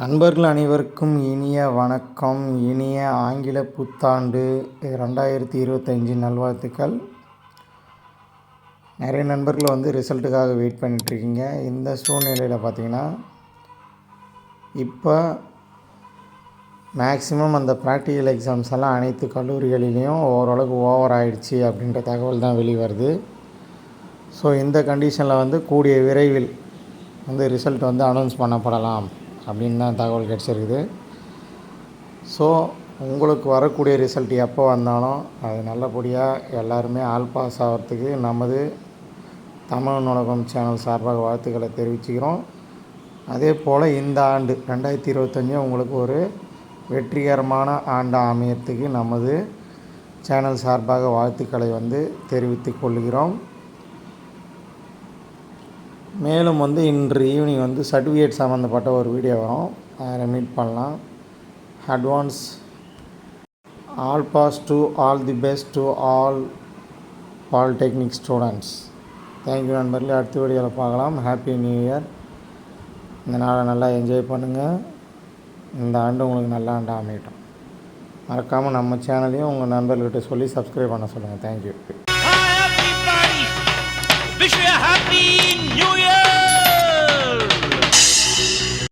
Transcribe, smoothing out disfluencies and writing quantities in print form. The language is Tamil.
அன்பர்கள் அனைவருக்கும் இனிய வணக்கம். இனிய ஆங்கில புத்தாண்டு 2025 நல்வாழ்த்துக்கள். நிறைய நண்பர்கள் ரிசல்ட்டுக்காக வெயிட் பண்ணிகிட்ருக்கீங்க. இந்த சூழ்நிலையில் பார்த்திங்கன்னா இப்போ மேக்ஸிமம் அந்த ப்ராக்டிக்கல் எக்ஸாம்ஸ் எல்லாம் அனைத்து கல்லூரிகளிலையும் ஓரளவுக்கு ஓவர் ஆகிடுச்சு அப்படின்ற தகவல் தான் வெளிவருது. ஸோ இந்த கண்டிஷனில் கூடிய விரைவில் ரிசல்ட் அனௌன்ஸ் பண்ணப்படலாம் அப்படின்னு தான் தகவல் கிடச்சிருக்குது. ஸோ உங்களுக்கு வரக்கூடிய ரிசல்ட் எப்போ வந்தாலும் அது நல்லபடியாக எல்லாருமே ஆல் பாஸ் ஆகிறதுக்கு நமது தமிழ் நூலகம் சேனல் சார்பாக வாழ்த்துக்களை தெரிவிச்சுக்கிறோம். அதே போல் இந்த ஆண்டு 2025 உங்களுக்கு ஒரு வெற்றிகரமான ஆண்டாக அமையறதுக்கு நமது சேனல் சார்பாக வாழ்த்துக்களை தெரிவித்து கொள்கிறோம். மேலும் இன்று ஈவினிங் சர்டிஃபிகேட் சம்மந்தப்பட்ட ஒரு வீடியோ வரும், அதில் மீட் பண்ணலாம். Advance all pass to all the best to all polytechnic students. Thank you நண்பர்களே. அடுத்த வீடியோவில் பார்க்கலாம். Happy new year. இந்த நாளை நல்லா என்ஜாய் பண்ணுங்கள். இந்த ஆண்டு உங்களுக்கு நல்ல ஆண்டாக அமையட்டும். மறக்காமல் நம்ம சேனலையும் உங்கள் நண்பர்கிட்ட சொல்லி சப்ஸ்கிரைப் பண்ண சொல்லுங்கள். தேங்க்யூ.